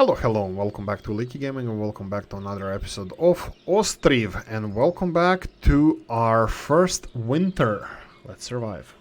Hello, and welcome back to Oolykee Gaming, and welcome back to another episode of Ostriv, and welcome back to our first winter. Let's survive.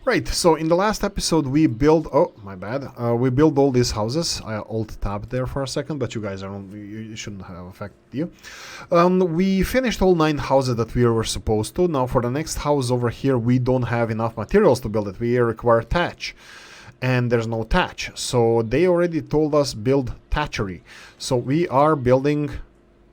Right, so in the last episode we built, we built all these houses. I alt tabbed there for a second, but you guys it shouldn't have affected you. We finished all 9 houses that we were supposed to. Now for the next house over here, we don't have enough materials to build it. We require thatch, and there's no thatch. So they already told us build hatchery. So we are building,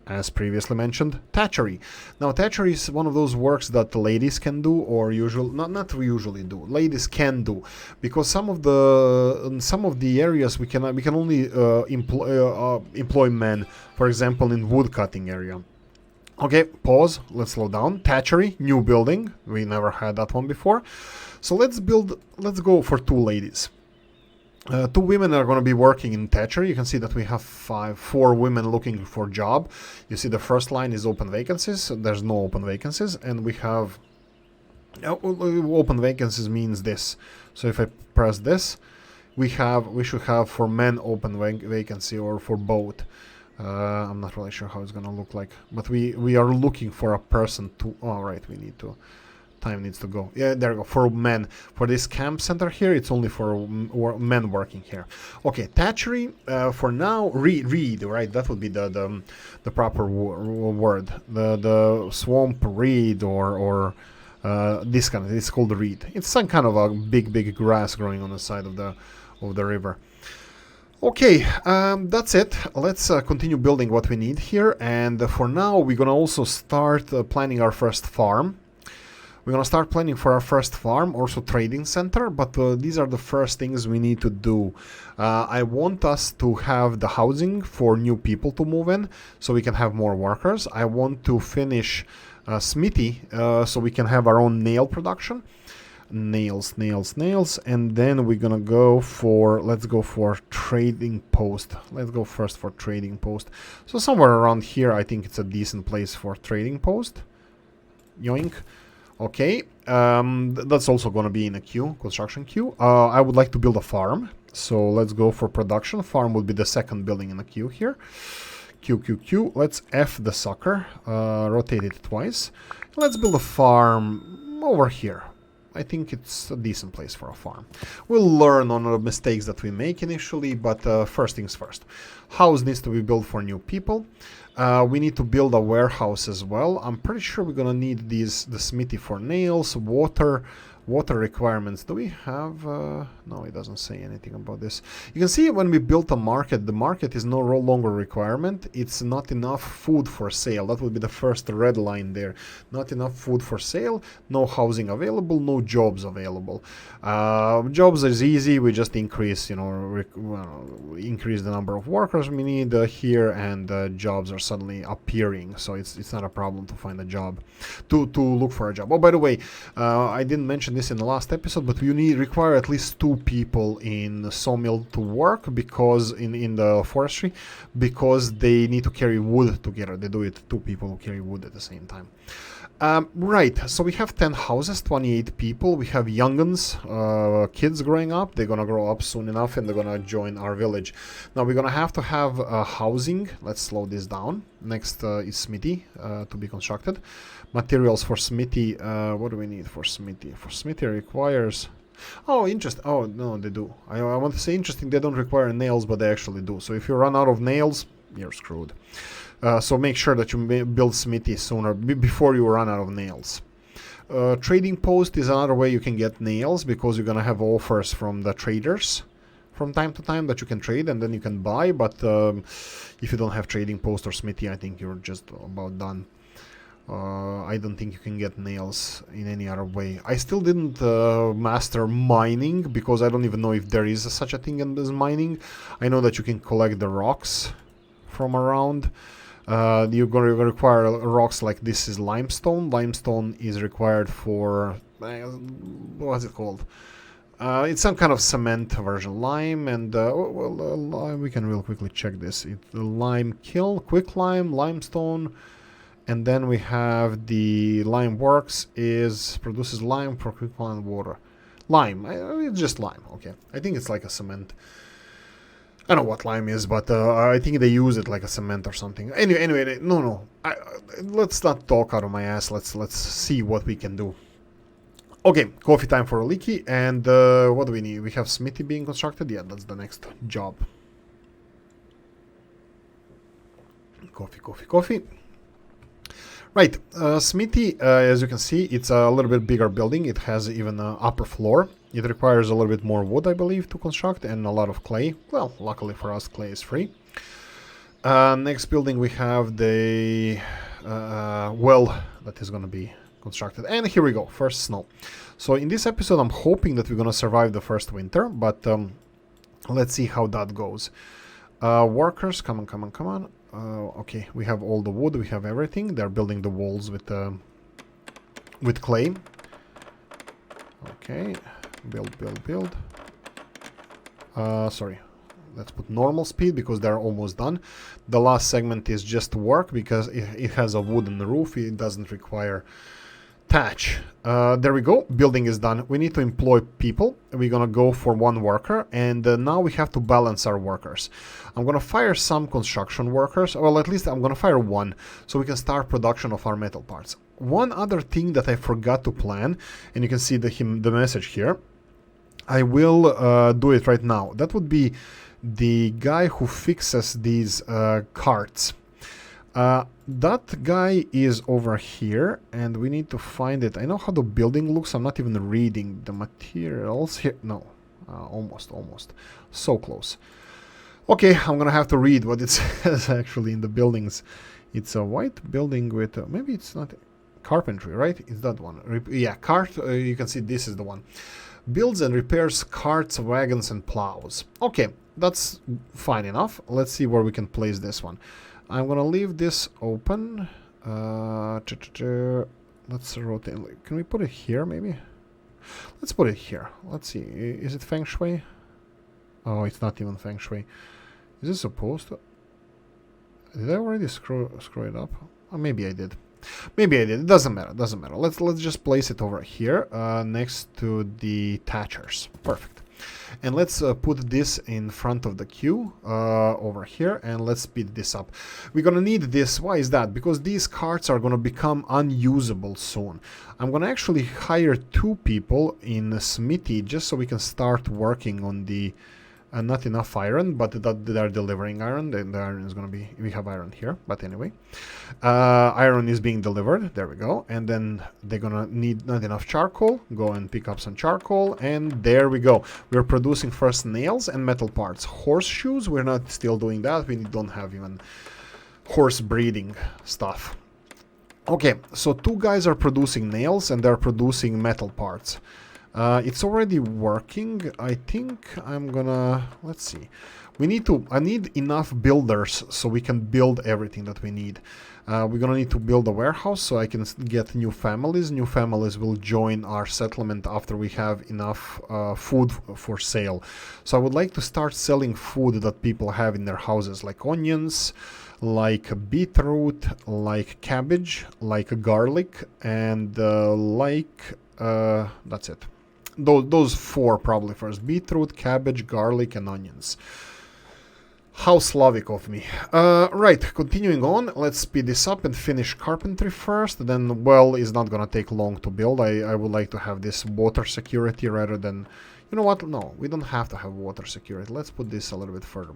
as previously mentioned, hatchery. Now hatchery is one of those works that ladies can do, or not usually do. Ladies can do, because some of the areas we can only employ men. For example, in wood cutting area. Okay, pause. Let's slow down. Hatchery, new building. We never had that one before. So let's go for 2 ladies. 2 women are going to be working in hatchery. You can see that we have 4 women looking for job. You see the first line is open vacancies. There's no open vacancies, and we have open vacancies means this. So if I press this, we should have for men open vacancy, or for both. I'm not really sure how it's going to look like, but we are looking for a person to. All right, we need to. Time needs to go. Yeah, there we go. For men, for this camp center here, it's only for men working here. Okay, hatchery. For now, reed. Right, that would be the proper word. The swamp reed, or this kind of. It's called reed. It's some kind of a big grass growing on the side of the river. Okay, that's it. Let's continue building what we need here. And for now, we're gonna also start planning our first farm. We're going to start planning for our first farm, also trading center, but these are the first things we need to do. I want us to have the housing for new people to move in, so we can have more workers. I want to finish smithy, so we can have our own nail production. Nails, and then we're going to let's go for trading post. Let's go first for trading post. So somewhere around here, I think it's a decent place for trading post. Yoink. Okay, that's also going to be in a queue, construction queue. I would like to build a farm, so let's go for production. Farm would be the second building in the queue here. Q. Let's F the sucker, rotate it twice. Let's build a farm over here. I think it's a decent place for a farm. We'll learn on the mistakes that we make initially, but first things first. House needs to be built for new people. We need to build a warehouse as well. I'm pretty sure we're gonna need the smithy for nails, water requirements. Do we have no, it doesn't say anything about this. You can see when we built a market, the market is no longer requirement. It's not enough food for sale. That would be the first red line there. Not enough food for sale, no housing available, no jobs available. Jobs is easy. We just increase increase the number of workers we need here, and jobs are suddenly appearing, so it's not a problem to find a job, to look for a job. Oh, by the way, I didn't mention this in the last episode, but we require at least 2 people in sawmill to work, because in the forestry, because they need to carry wood together. They do it 2 people who carry wood at the same time. Right, so we have 10 houses, 28 people. We have younguns, kids growing up. They're gonna grow up soon enough, and they're gonna join our village. Now we're gonna have to have housing. Let's slow this down. Next is smithy to be constructed. Materials for smithy. What do we need for smithy? For smithy requires... Oh, interesting. Oh, no, they do. I want to say interesting. They don't require nails, but they actually do. So if you run out of nails, you're screwed. So make sure that you build smithy sooner, before you run out of nails. Trading post is another way you can get nails, because you're gonna have offers from the traders from time to time that you can trade, and then you can buy. But if you don't have trading post or smithy, I think you're just about done. I don't think you can get nails in any other way. I still didn't master mining, because I don't even know if there is such a thing as mining. I know that you can collect the rocks from around. You're going to require rocks like this is limestone. Limestone is required for what's it called? It's some kind of cement version. Lime and we can real quickly check this. It's the lime kiln, quick lime, limestone, and then we have the lime works produces lime for quick lime water. Lime, it's just lime. Okay, I think it's like a cement. I don't know what lime is, but I think they use it like a cement or something. Anyway, no. Let's not talk out of my ass. Let's see what we can do. Okay, coffee time for Oolykee, and what do we need? We have smithy being constructed. Yeah, that's the next job. Coffee. Right, smithy, as you can see, it's a little bit bigger building. It has even an upper floor. It requires a little bit more wood, I believe, to construct, and a lot of clay. Well, luckily for us, clay is free. Next building, we have the well that is going to be constructed. And here we go, first snow. So in this episode, I'm hoping that we're going to survive the first winter, but let's see how that goes. Workers, come on. Okay, we have all the wood, we have everything. They're building the walls with clay. Okay, build. Sorry, let's put normal speed because they're almost done. The last segment is just work because it has a wooden roof. It doesn't require thatch. There we go, building is done. We need to employ people. We're gonna go for one worker, and now we have to balance our workers. I'm gonna fire some construction workers, well, at least I'm gonna fire one, so we can start production of our metal parts. One other thing that I forgot to plan, and you can see the message here, I will do it right now. That would be the guy who fixes these carts. That guy is over here, and we need to find it. I know how the building looks. I'm not even reading the materials here. No, almost. So close. Okay, I'm gonna have to read what it says actually in the buildings. It's a white building with maybe it's not carpentry, right? It's that one. Yeah, cart. You can see this is the one. Builds and repairs carts, wagons, and plows. Okay, that's fine enough. Let's see where we can place this one. I'm gonna leave this open. Let's rotate. Can we put it here, maybe? Let's put it here. Let's see. Is it feng shui? Oh, it's not even feng shui. Is it supposed to? Did I already screw it up? Oh, maybe I did. It doesn't matter. Let's just place it over here, next to the thatchers. Perfect. And let's put this in front of the queue over here, and let's speed this up. We're gonna need this. Why is that? Because these carts are gonna become unusable soon. I'm gonna actually hire 2 people in smithy just so we can start working on the not enough iron, but that they're delivering iron. The iron is gonna be, we have iron here, but anyway, iron is being delivered. There we go. And then they're gonna need not enough charcoal. Go and pick up some charcoal, and there we go. We're producing first nails and metal parts. Horseshoes, we're not still doing that. We don't have even horse breeding stuff. Okay, so 2 guys are producing nails and they're producing metal parts. It's already working. I think I'm gonna, let's see. I need enough builders so we can build everything that we need. We're gonna need to build a warehouse so I can get new families. New families will join our settlement after we have enough food for sale. So I would like to start selling food that people have in their houses, like onions, like beetroot, like cabbage, like garlic, and that's it. Those 4 probably first. Beetroot, cabbage, garlic, and onions. How Slavic of me. Right, continuing on, let's speed this up and finish carpentry first. Then well is not gonna take long to build. I would like to have this water security rather than... You know what? No, we don't have to have water security. Let's put this a little bit further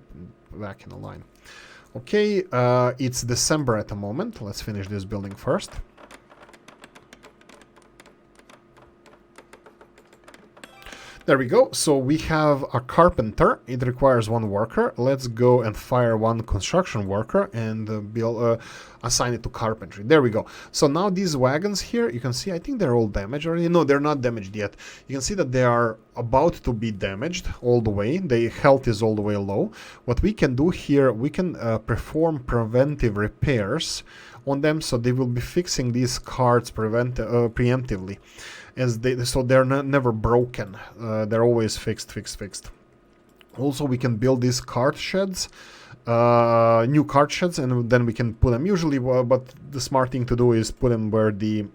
back in the line. Okay, it's December at the moment. Let's finish this building first. There we go. So we have a carpenter. It requires 1 worker. Let's go and fire 1 construction worker and assign it to carpentry. There we go. So now these wagons here, you can see, I think they're all damaged already. No, they're not damaged yet. You can see that they are about to be damaged all the way. The health is all the way low. What we can do here, we can perform preventive repairs on them, so they will be fixing these carts preemptively, so they're never broken. They're always fixed. Also, we can build these cart sheds, new cart sheds, and then we can put them usually, but the smart thing to do is put them where the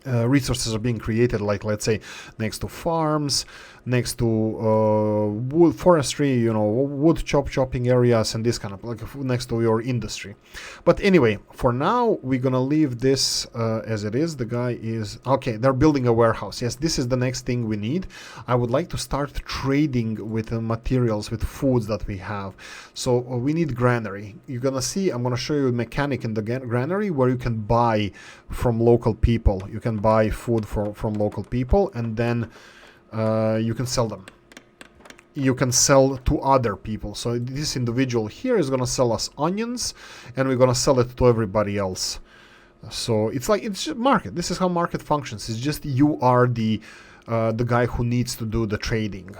resources are being created, like let's say next to farms, next to wood forestry, you know, wood chopping areas, and this kind of like next to your industry. But anyway, for now we're gonna leave this as it is. The guy is okay. They're building a warehouse. Yes, this is the next thing we need. I would like to start trading with materials, with foods that we have. So we need granary. You're gonna see, I'm gonna show you a mechanic in the granary where you can buy from local people. You can buy food from local people, and then you can sell them. You can sell to other people. So this individual here is gonna sell us onions, and we're gonna sell it to everybody else. So it's like, it's just market. This is how market functions. It's just you are the guy who needs to do the trading.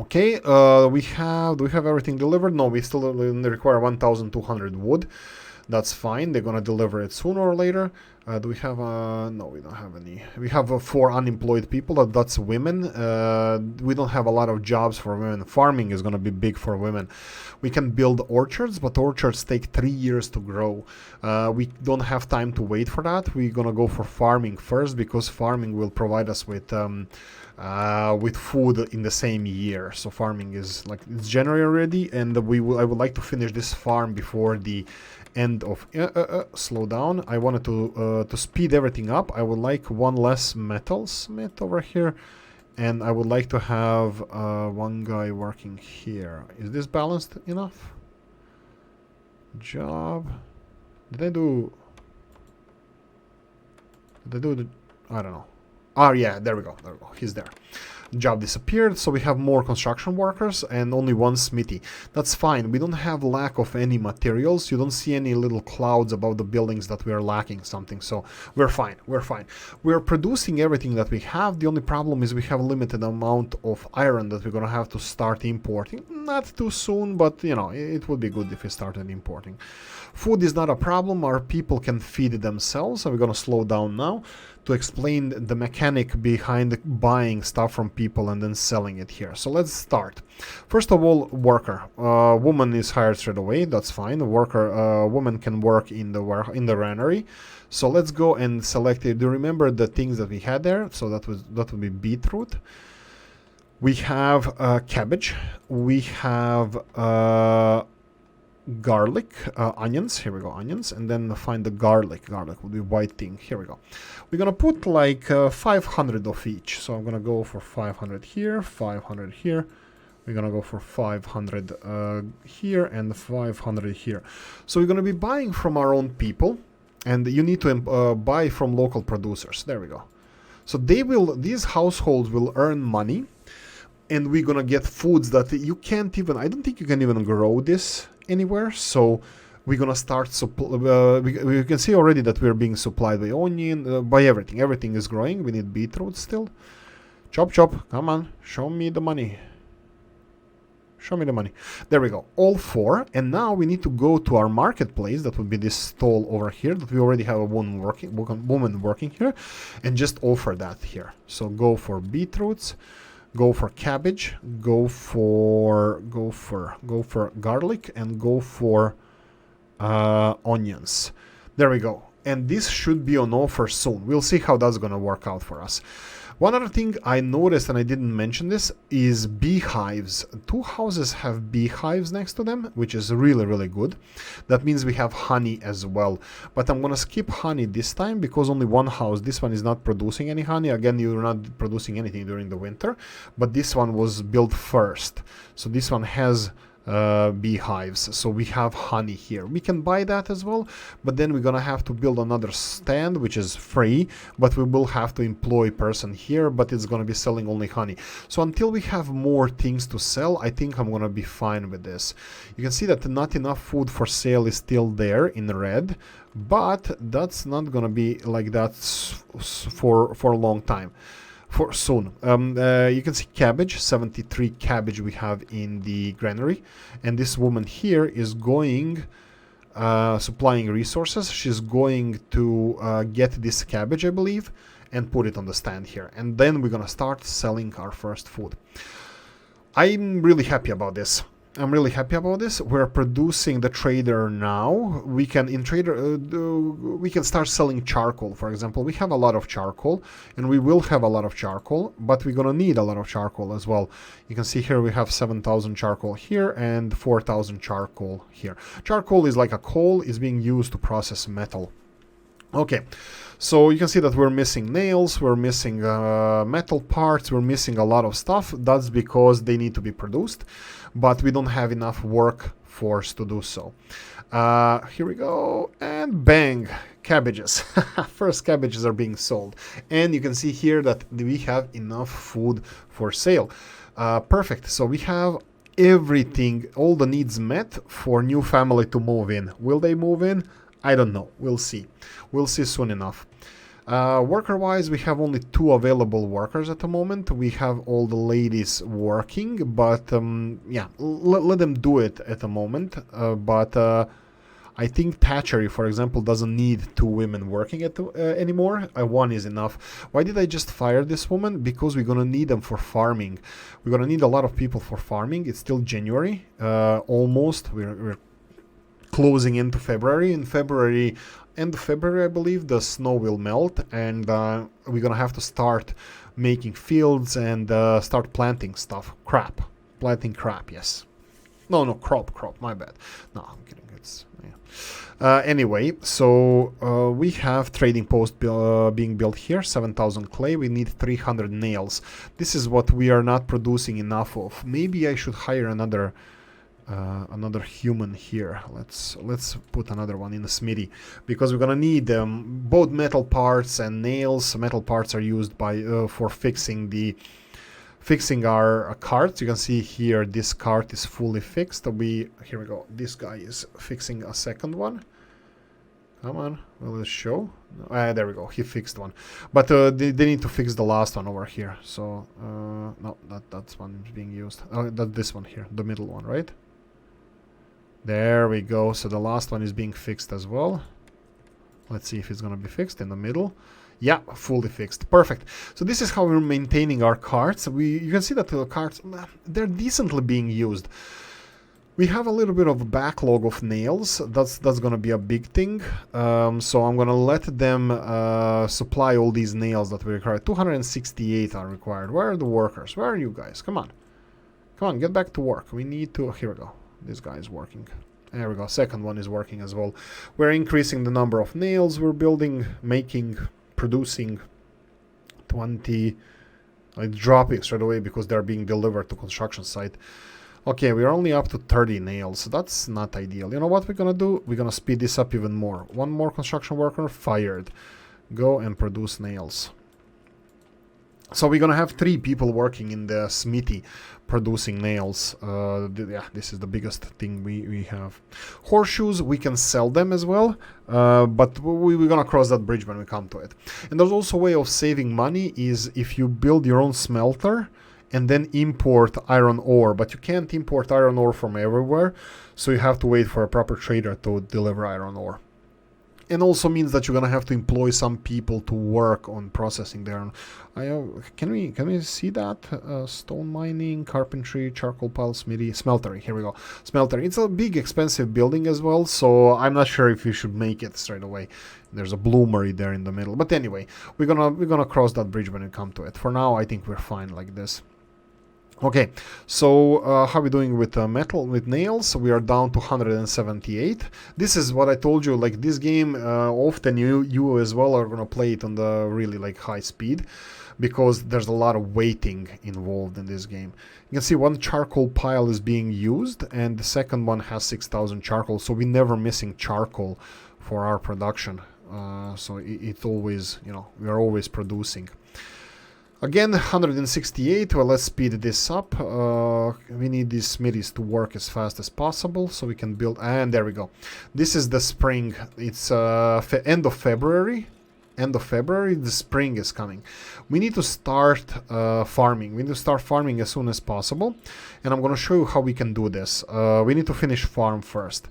Okay, do we have everything delivered? No, we still require 1,200 wood. That's fine. They're gonna deliver it sooner or later. Do we have no, we don't have any. We have 4 unemployed people. That's women. We don't have a lot of jobs for women. Farming is gonna be big for women. We can build orchards, but orchards take 3 years to grow. We don't have time to wait for that. We're gonna go for farming first, because farming will provide us with food in the same year. So farming is like, it's January already, and I would like to finish this farm before the end of slow down. I wanted to speed everything up. I would like 1 less metalsmith over here, and I would like to have 1 guy working here. Is this balanced enough? Job. Did I do the, I don't know. Oh yeah, there we go. He's there. Job disappeared, so we have more construction workers and only 1 smithy. That's fine. We don't have lack of any materials. You don't see any little clouds above the buildings that we are lacking something. So we're fine. We're producing everything that we have. The only problem is we have a limited amount of iron that we're gonna have to start importing. Not too soon, but you know, it would be good if we started importing. Food is not a problem. Our people can feed themselves. So we're gonna slow down now to explain the mechanic behind buying stuff from people and then selling it here. So let's start. First of all, worker. Woman is hired straight away. That's fine. Woman can work in the granary. So let's go and select it. Do you remember the things that we had there? So that would be beetroot. We have cabbage. We have garlic, onions. Here we go, onions, and then find the garlic. Garlic will be white thing. Here we go. We're gonna put like 500 of each. So I'm gonna go for 500 here, 500 here. We're gonna go for 500 here and 500 here. So we're gonna be buying from our own people, and you need to buy from local producers. There we go. So these households will earn money, and we're gonna get foods that you can't even, I don't think you can even grow this anywhere. So we're gonna start we can see already that we're being supplied by onion, by everything is growing. We need beetroot still. Chop, come on, show me the money. There we go, all 4. And now we need to go to our marketplace. That would be this stall over here that we already have a woman working here, and just offer that here. So go for beetroots, go for cabbage, go for garlic, and go for onions. There we go. And this should be on offer soon. We'll see how that's gonna work out for us. One other thing I noticed, and I didn't mention this, is beehives. 2 houses have beehives next to them, which is really, really good. That means we have honey as well. But I'm gonna skip honey this time because only 1 house, this one is not producing any honey. Again, you're not producing anything during the winter, but this one was built first. So this one has beehives, so we have honey here. We can buy that as well, but then we're gonna have to build another stand, which is free, but we will have to employ a person here, but it's gonna be selling only honey. So until we have more things to sell, I think I'm gonna be fine with this. You can see that not enough food for sale is still there in red, but that's not gonna be like that for a long time. For soon. You can see cabbage, 73 cabbage we have in the granary, and this woman here is going supplying resources. She's going to get this cabbage, I believe, and put it on the stand here. And then we're gonna start selling our first food. I'm really happy about this. We're producing the trader now. We can we can start selling charcoal, for example. We have a lot of charcoal, and we will have a lot of charcoal, but we're gonna need a lot of charcoal as well. You can see here we have 7,000 charcoal here and 4,000 charcoal here. Charcoal is like a coal, is being used to process metal. Okay, so you can see that we're missing nails, we're missing metal parts, we're missing a lot of stuff. That's because they need to be produced, but we don't have enough workforce to do so. Here we go, and bang, cabbages. First cabbages are being sold. And you can see here that we have enough food for sale. Perfect, so we have everything, all the needs met for new family to move in. Will they move in? I don't know. We'll see. We'll see soon enough. Worker-wise, we have only 2 available workers at the moment. We have all the ladies working, but yeah, let them do it at the moment. But I think hatchery, for example, doesn't need 2 women working anymore. 1 is enough. Why did I just fire this woman? Because we're gonna need them for farming. We're gonna need a lot of people for farming. It's still January, almost. We're closing into February. In February, end of February, I believe, the snow will melt, and we're gonna have to start making fields and start planting stuff. Planting crap, yes. No, crop, my bad. No, I'm kidding, it's, yeah. Anyway, so we have trading post being built here, 7,000 clay, we need 300 nails. This is what we are not producing enough of. Maybe I should hire another human here. Let's put another one in the smithy, because we're gonna need both metal parts and nails. Metal parts are used by for fixing our carts. You can see here this cart is fully fixed. Here we go. This guy is fixing a second one. Come on, will it show? There we go. He fixed one, but they need to fix the last one over here. So no, that's one is being used. That this one here, the middle one, right? There we go. So the last one is being fixed as well. Let's see if it's going to be fixed in the middle. Yeah, fully fixed. Perfect. So this is how we're maintaining our carts. You can see that the carts, they're decently being used. We have a little bit of a backlog of nails. That's going to be a big thing. So I'm going to let them supply all these nails that we require. 268 are required. Where are the workers? Where are you guys? Come on, get back to work. We need to... Here we go. This guy is working. There we go. Second one is working as well. We're increasing the number of nails we're building, producing 20. It's dropping straight away because they're being delivered to construction site. Okay, we're only up to 30 nails. So that's not ideal. You know what we're gonna do? We're gonna speed this up even more. 1 more construction worker fired. Go and produce nails. So we're gonna have 3 people working in the smithy producing nails. Yeah, this is the biggest thing we have. Horseshoes, we can sell them as well, but we're gonna cross that bridge when we come to it. And there's also a way of saving money is if you build your own smelter and then import iron ore, but you can't import iron ore from everywhere, so you have to wait for a proper trader to deliver iron ore. And also means that you're gonna have to employ some people to work on processing there. Can we see that? Stone mining, carpentry, charcoal pile, smithy, smeltery. Here we go, smeltery. It's a big, expensive building as well, so I'm not sure if you should make it straight away. There's a bloomery there in the middle, but anyway, we're gonna cross that bridge when we come to it. For now, I think we're fine like this. Okay, so how are we doing with metal, with nails? We are down to 178. This is what I told you, like this game, often you as well are gonna play it on the really like high speed, because there's a lot of waiting involved in this game. You can see 1 charcoal pile is being used, and the second one has 6,000 charcoal, so we're never missing charcoal for our production. So it's always, you know, we are always producing. Again, 168. Well, let's speed this up. We need these smithies to work as fast as possible so we can build. And there we go. This is the spring. It's end of February. End of February, the spring is coming. We need to start farming. We need to start farming as soon as possible. And I'm going to show you how we can do this. We need to finish farm first.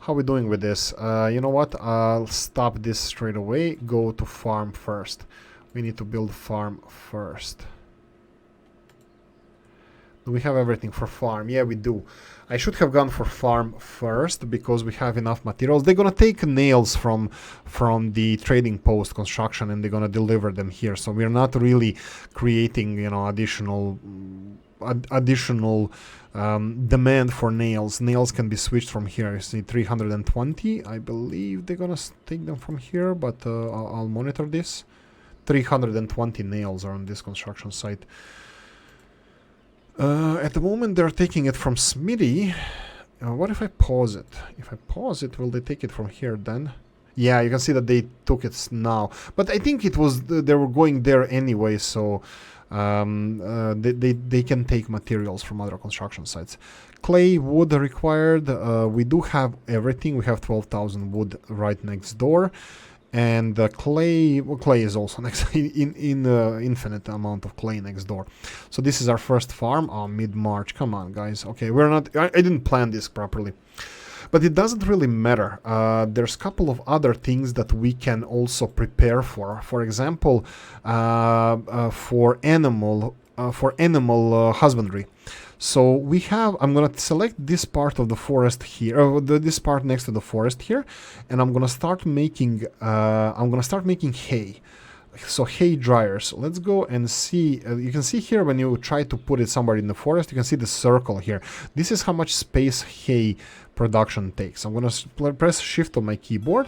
How are we doing with this? You know what? I'll stop this straight away. Go to farm first. We need to build farm first. Do we have everything for farm? Yeah, we do. I should have gone for farm first because we have enough materials. They're gonna take nails from the trading post construction and they're gonna deliver them here. So we're not really creating, you know, additional demand for nails. Nails can be switched from here. You see 320. I believe they're gonna take them from here, but I'll monitor this. 320 nails are on this construction site. At the moment they're taking it from Smithy. What if I pause it? If I pause it, will they take it from here then? Yeah, you can see that they took it now. But I think it was they were going there anyway, so they can take materials from other construction sites. Clay, wood required. We do have everything. We have 12,000 wood right next door. And clay is also next in infinite amount of clay next door. So this is our first farm. Oh, mid-March. Come on, guys. Okay, we're not. I didn't plan this properly, but it doesn't really matter. There's a couple of other things that we can also prepare for. For example, for animal husbandry. So we have, I'm going to select this part of the forest here, this part next to the forest here, and I'm going to start making, hay. So hay dryers. Let's go and see, you can see here when you try to put it somewhere in the forest, you can see the circle here. This is how much space hay production takes. I'm going to press shift on my keyboard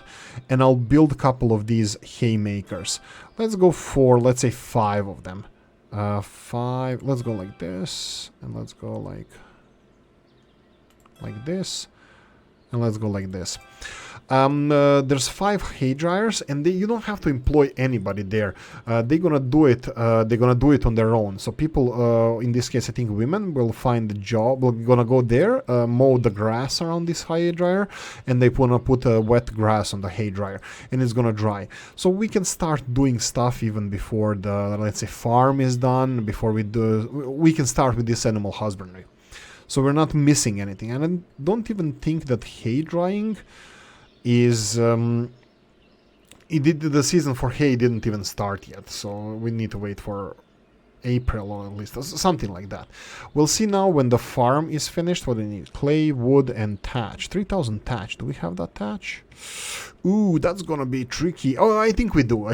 and I'll build a couple of these hay makers. Let's go for, let's say 5 of them. 5, let's go like this, and let's go like this, and let's go like this. There's 5 hay dryers, and you don't have to employ anybody there. They're gonna do it. They're gonna do it on their own. So people, in this case, I think women will find the job. We're gonna go there, mow the grass around this hay dryer, and they wanna put wet grass on the hay dryer, and it's gonna dry. So we can start doing stuff even before the, let's say, farm is done. Before we can start with this animal husbandry. So we're not missing anything, and I don't even think that hay drying is the season for hay didn't even start yet, so we need to wait for April or at least something like that. We'll see now when the farm is finished what we need. Clay, wood, and thatch. 3,000 thatch. Do we have that thatch? Ooh, that's gonna be tricky. Oh, I think we do.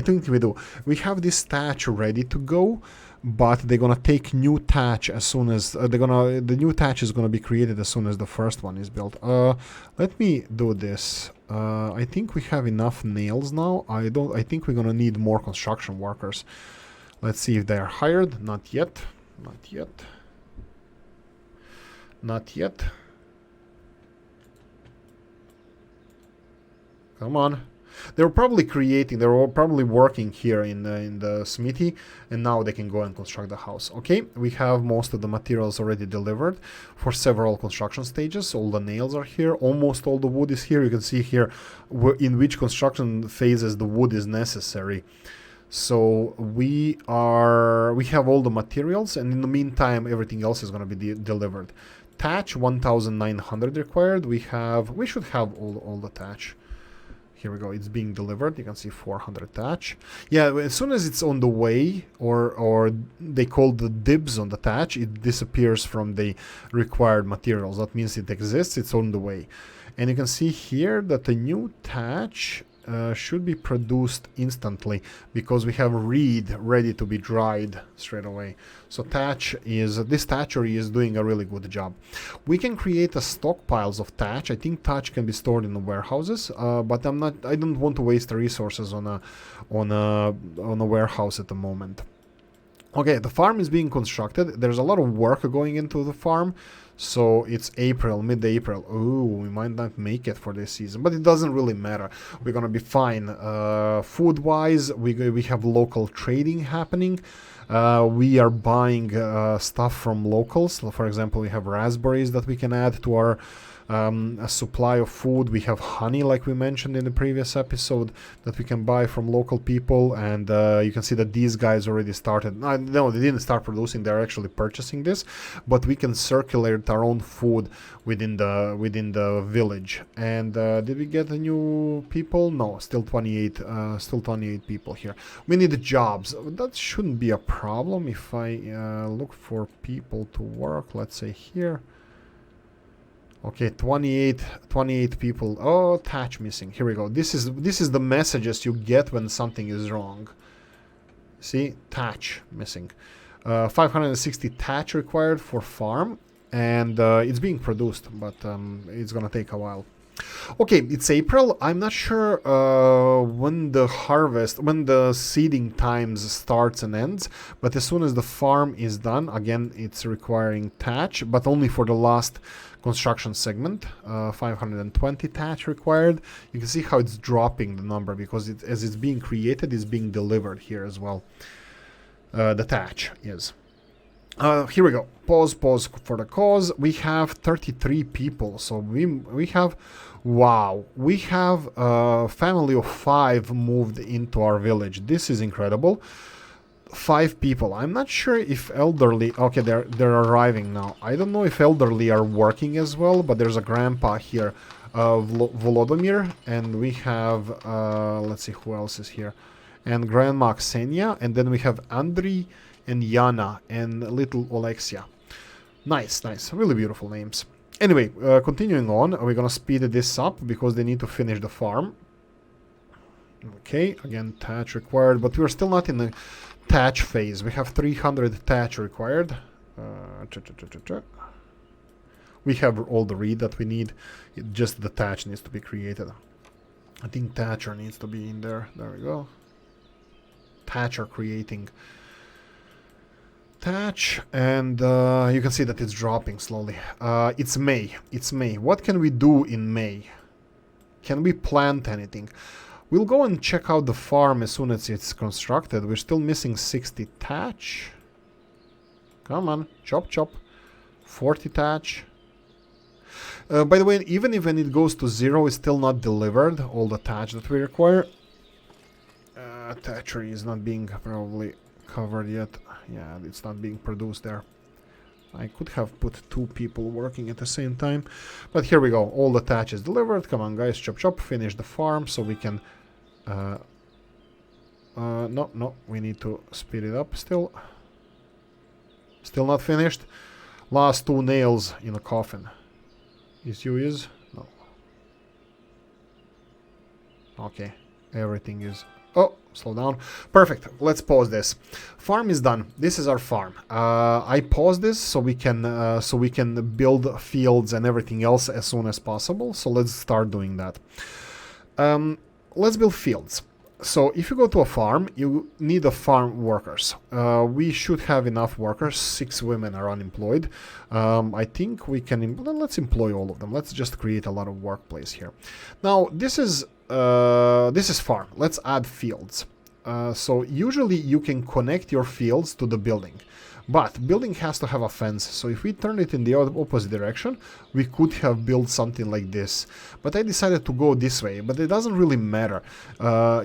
We have this thatch ready to go, but they're gonna take new thatch as soon as the new thatch is gonna be created as soon as the first one is built. Let me do this. I think we have enough nails now. I think we're gonna need more construction workers. Let's see if they are hired. Not yet. Come on. They were probably working here in the smithy, and now they can go and construct the house. Okay, we have most of the materials already delivered for several construction stages. All the nails are here. Almost all the wood is here. You can see here in which construction phases the wood is necessary. So we have all the materials, and in the meantime, everything else is going to be delivered. Thatch 1,900 required. We should have all the thatch. Here we go. It's being delivered. You can see 400 thatch. Yeah, as soon as it's on the way, or they call the dibs on the thatch, it disappears from the required materials. That means it exists. It's on the way. And you can see here that the new thatch should be produced instantly because we have reed ready to be dried straight away. So this thatchery is doing a really good job. We can create a stockpiles of thatch. I think thatch can be stored in the warehouses, but I don't want to waste the resources on a warehouse at the moment. Okay, the farm is being constructed. There's a lot of work going into the farm. So it's April, mid-April. Ooh, we might not make it for this season, but it doesn't really matter. We're gonna be fine. Food-wise, we have local trading happening. We are buying stuff from locals. So for example, we have raspberries that we can add to our a supply of food. We have honey, like we mentioned in the previous episode, that we can buy from local people. And you can see that these guys already started. No, they didn't start producing. They're actually purchasing this, but we can circulate our own food within the village. And did we get a new people? No, still 28. Still 28 people here. We need jobs. That shouldn't be a problem if I look for people to work. Let's say here. Okay, 28 people. Oh, thatch missing. Here we go. This is the messages you get when something is wrong. See, thatch missing. 560 thatch required for farm, and it's being produced, but it's gonna take a while. Okay, it's April. I'm not sure when the seeding times starts and ends, but as soon as the farm is done, again, it's requiring thatch, but only for the last construction segment. 520 thatch required. You can see how it's dropping the number because as it's being created, it's being delivered here as well. The thatch is. Here we go. Pause for the cause. We have 33 people, so we have, wow, we have a family of 5 moved into our village. This is incredible. 5 people. I'm not sure if elderly. Okay, they're arriving now. I don't know if elderly are working as well, but there's a grandpa here, Volodymyr, and we have let's see who else is here, and grandma Ksenia, and then we have Andriy and Yana and little Alexia. Nice, really beautiful names. Anyway, continuing on, we're gonna speed this up because they need to finish the farm. Okay, again, thatch required, but we're still not in the thatch phase. We have 300 thatch required. We have all the reed that we need. Just the thatch needs to be created. I think thatcher needs to be in there. There we go. Thatcher creating thatch, and you can see that it's dropping slowly. It's May. It's May. What can we do in May? Can we plant anything? We'll go and check out the farm as soon as it's constructed. We're still missing 60 thatch. Come on, chop. 40 thatch. By the way, even if when it goes to 0, it's still not delivered, all the thatch that we require. Hatchery is not being probably covered yet. Yeah, it's not being produced there. I could have put 2 people working at the same time. But here we go. All the thatch is delivered. Come on, guys. Chop. Finish the farm so we can... no. We need to speed it up still. Still not finished. Last 2 nails in a coffin. Is? No. Okay. Everything is... Oh, slow down. Perfect. Let's pause this. Farm is done. This is our farm. I paused this so we can build fields and everything else as soon as possible. So let's start doing that. Let's build fields. So if you go to a farm, you need a farm workers. We should have enough workers. 6 women are unemployed. I think we can. Let's employ all of them. Let's just create a lot of workplace here. Now this is farm. Let's add fields. So usually you can connect your fields to the building, but building has to have a fence. So if we turn it in the opposite direction, we could have built something like this. But I decided to go this way, but it doesn't really matter.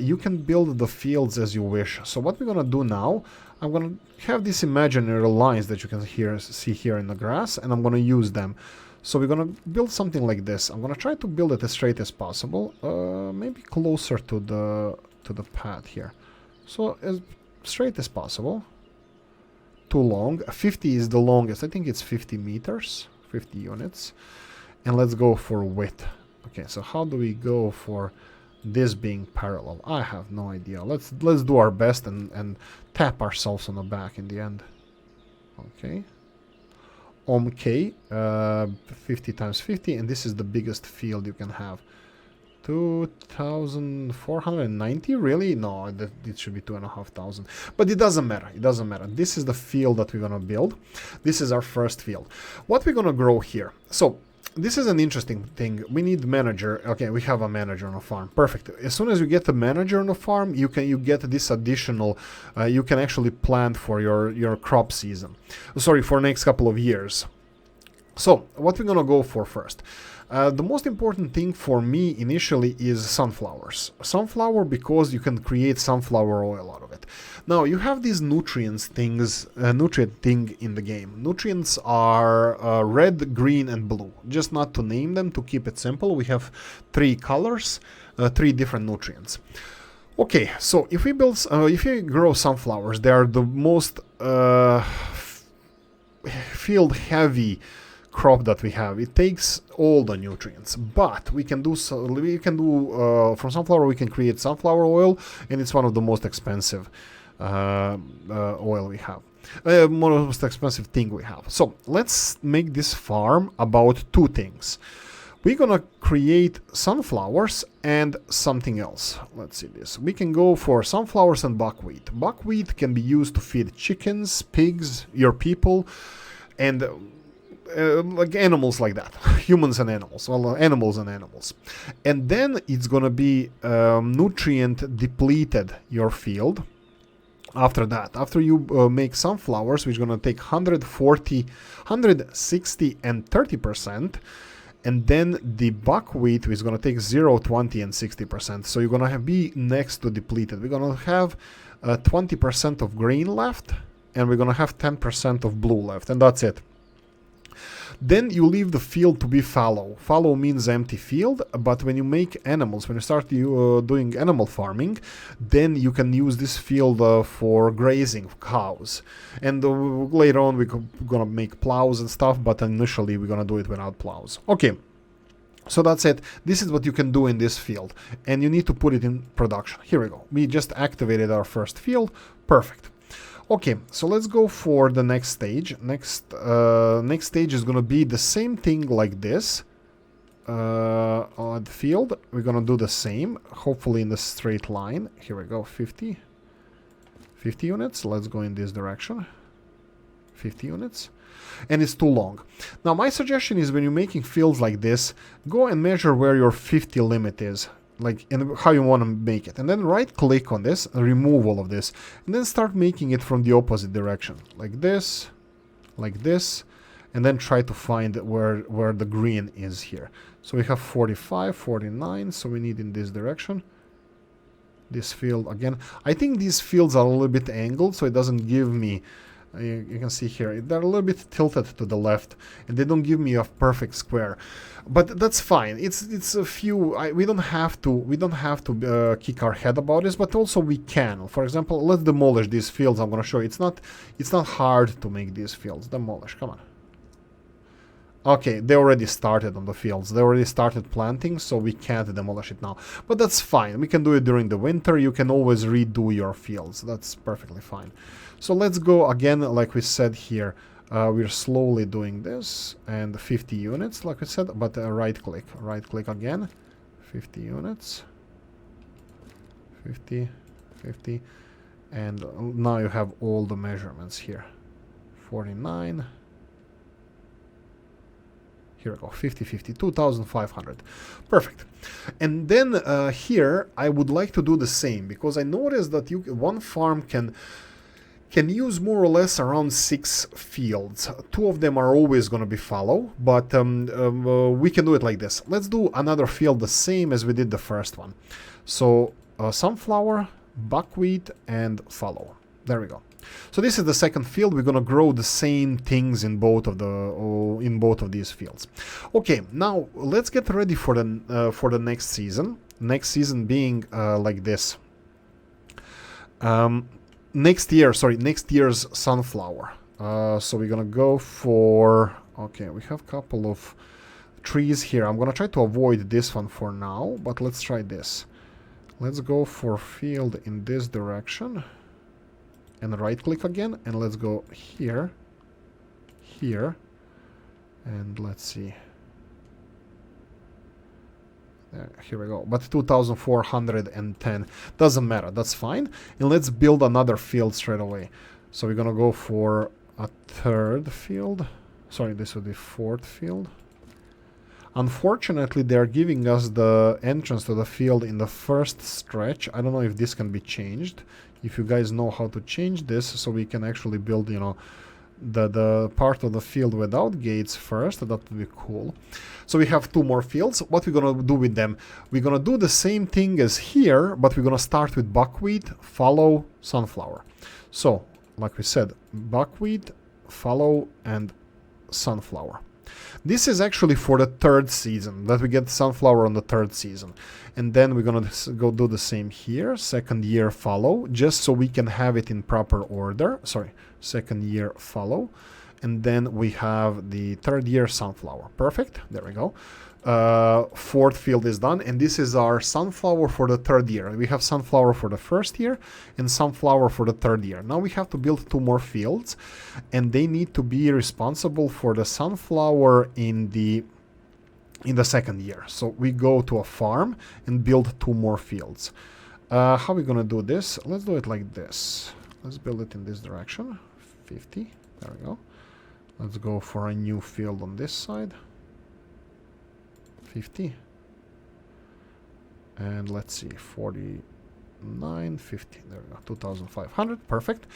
You can build the fields as you wish. So what we're gonna do now, I'm gonna have these imaginary lines that you can see here in the grass, and I'm gonna use them. So we're gonna build something like this. I'm gonna try to build it as straight as possible, maybe closer to the path here. So as straight as possible. Too long. 50 is the longest. I think it's 50 meters, 50 units. And let's go for width. Okay, so how do we go for this being parallel? I have no idea. Let's do our best and tap ourselves on the back in the end. Okay. 50 times 50, and this is the biggest field you can have. 2,490, really? No, it should be 2,500. But it doesn't matter. It doesn't matter. This is the field that we're gonna build. This is our first field. What we're gonna grow here? So this is an interesting thing. We need manager. Okay, we have a manager on a farm. Perfect. As soon as you get the manager on a farm, you get this additional. You can actually plant for your crop season. Sorry, for next couple of years. So what we're gonna go for first? The most important thing for me initially is sunflowers. Sunflower, because you can create sunflower oil out of it. Now you have these nutrients things, nutrient thing in the game. Nutrients are red, green, and blue. Just not to name them, to keep it simple. We have 3 colors, 3 different nutrients. Okay, so if we build, if we grow sunflowers, they are the most field heavy crop that we have. It takes all the nutrients, but we can do from sunflower we can create sunflower oil, and it's one of the most expensive oil we have, most expensive thing we have. So let's make this farm about 2 things. We're gonna create sunflowers and something else. Let's see this. We can go for sunflowers and buckwheat. Buckwheat can be used to feed chickens, pigs, your people, and like animals like that. Humans and animals. Well, animals and animals. And then it's gonna be nutrient depleted your field. After that, after you make sunflowers, which is gonna take 140, 160 and 30%. And then the buckwheat is going to take 0, 20, and 60%. So you're going to be next to depleted. We're going to have 20% of green left, and we're going to have 10% of blue left, and that's it. Then you leave the field to be fallow. Fallow means empty field, but when you make animals, when you start doing animal farming, then you can use this field for grazing cows. And later on we're gonna make plows and stuff, but initially we're gonna do it without plows. Okay. So that's it. This is what you can do in this field, and you need to put it in production. Here we go. We just activated our first field. Perfect. Okay, so let's go for the next stage. Next stage is gonna be the same thing like this. On the field, we're gonna do the same, hopefully in the straight line. Here we go, 50 units. Let's go in this direction. 50 units. And it's too long. Now my suggestion is, when you're making fields like this, go and measure where your 50 limit is. Like, and how you want to make it, and then right click on this, remove all of this, and then start making it from the opposite direction, like this, and then try to find where the green is here. So we have 45, 49, so we need in this direction. This field again, I think these fields are a little bit angled, so it doesn't give me, you can see here, they're a little bit tilted to the left, and they don't give me a perfect square. But that's fine. It's a few. We don't have to kick our head about this, but also we can. For example, let's demolish these fields. I'm gonna show you. It's not hard to make these fields. Demolish. Come on. Okay, they already started on the fields. They already started planting, so we can't demolish it now. But that's fine. We can do it during the winter. You can always redo your fields. That's perfectly fine. So let's go again, like we said here. We're slowly doing this, and 50 units, like I said, but right click again, 50 units, 50, and now you have all the measurements here, 49, here we go, 50, 2,500, perfect. And then here, I would like to do the same, because I noticed that one farm can use more or less around 6 fields. 2 of them are always going to be fallow, but we can do it like this. Let's do another field the same as we did the first one. So sunflower, buckwheat, and fallow. There we go. So this is the second field. We're going to grow the same things in both of these fields. Okay, now let's get ready for the next season. Next season being like this. Next year's sunflower. So we're gonna go for, okay, we have a couple of trees here. I'm gonna try to avoid this one for now, but let's try this. Let's go for field in this direction, and right click again, and let's go here, and let's see. Here we go, but 2,410 doesn't matter, that's fine. And let's build another field straight away. So we're gonna go for a third field. Sorry, this would be fourth field. Unfortunately, they're giving us the entrance to the field in the first stretch. I don't know if this can be changed. If you guys know how to change this, so we can actually build, you know, the part of the field without gates first. That would be cool. So we have 2 more fields. What we're gonna do with them? We're gonna do the same thing as here, but we're gonna start with buckwheat, follow sunflower. So, like we said, buckwheat, follow, and sunflower. This is actually for the 3rd season, that we get sunflower on the 3rd season. And then we're gonna go do the same here, 2nd year follow, just so we can have it in proper order. Sorry, 2nd year follow. And then we have the 3rd year sunflower. Perfect, there we go. 4th field is done, and this is our sunflower for the 3rd year. We have sunflower for the 1st year and sunflower for the 3rd year. Now we have to build 2 more fields, and they need to be responsible for the sunflower in the 2nd year. So we go to a farm and build 2 more fields. How are we gonna do this? Let's do it like this. Let's build it in this direction. 50, there we go. Let's go for a new field on this side. 50. And let's see, 49, 50, there we go, 2,500, perfect.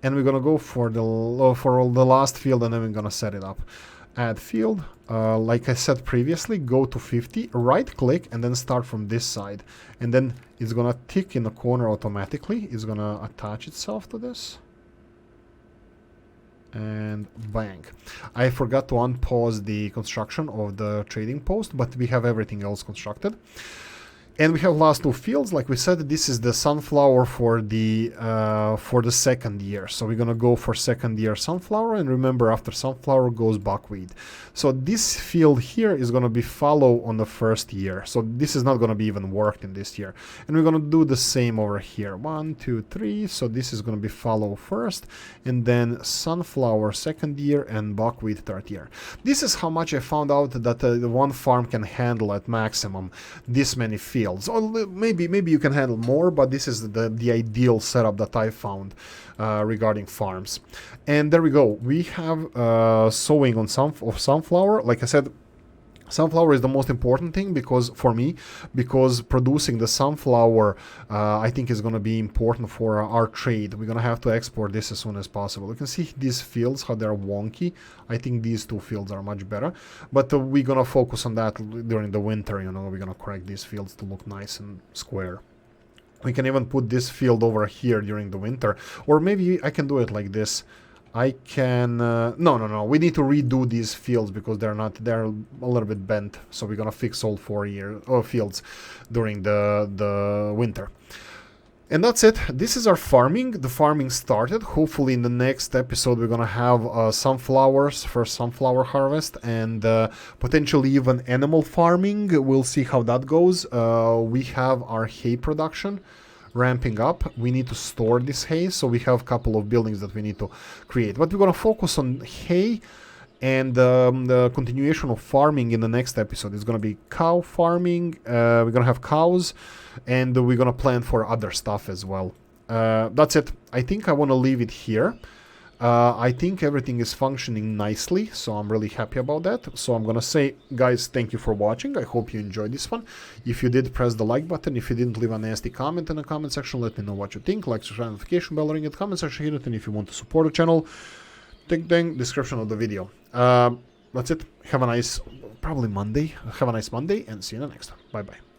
And we're gonna go for the last field, and then we're gonna set it up. Add field, like I said previously, go to 50, right click, and then start from this side. And then it's gonna tick in the corner automatically. It's gonna attach itself to this. And bang. I forgot to unpause the construction of the trading post, but we have everything else constructed. And we have last 2 fields. Like we said, this is the sunflower for the 2nd year. So we're gonna go for 2nd year sunflower, and remember, after sunflower goes buckwheat. So this field here is gonna be fallow on the 1st year. So this is not gonna be even worked in this year. And we're gonna do the same over here. 1, 2, 3. So this is gonna be fallow first, and then sunflower 2nd year, and buckwheat 3rd year. This is how much I found out that the one farm can handle at maximum this many fields. Or maybe you can handle more, but this is the ideal setup that I found regarding farms. And there we go. We have sowing on sunflower. Like I said, sunflower is the most important thing because producing the sunflower I think is going to be important for our trade. We're going to have to export this as soon as possible. You can see these fields, how they're wonky. I think these 2 fields are much better, but we're going to focus on that during the winter. You know, we're going to correct these fields to look nice and square. We can even put this field over here during the winter, or maybe I can do it like this. I can no, we need to redo these fields because they're a little bit bent, so we're gonna fix all 4 fields during the winter. And that's it. This is our farming. The farming started. Hopefully in the next episode we're gonna have sunflowers, first sunflower harvest, and potentially even animal farming. We'll see how that goes. We have our hay production ramping up. We need to store this hay, so we have a couple of buildings that we need to create. But we're going to focus on hay and the continuation of farming in the next episode. It's going to be cow farming. We're going to have cows, and we're going to plan for other stuff as well. That's it. I think I want to leave it here. I think everything is functioning nicely, so I'm really happy about that. So I'm gonna say, guys, thank you for watching. I hope you enjoyed this one. If you did, press the like button. If you didn't, leave a nasty comment in the comment section. Let me know what you think. Like, subscribe, notification bell, ring it, comment section, hit it. And if you want to support the channel, ding, description of the video. That's it. Have a nice, probably Monday. Have a nice Monday, and see you in the next one. Bye-bye.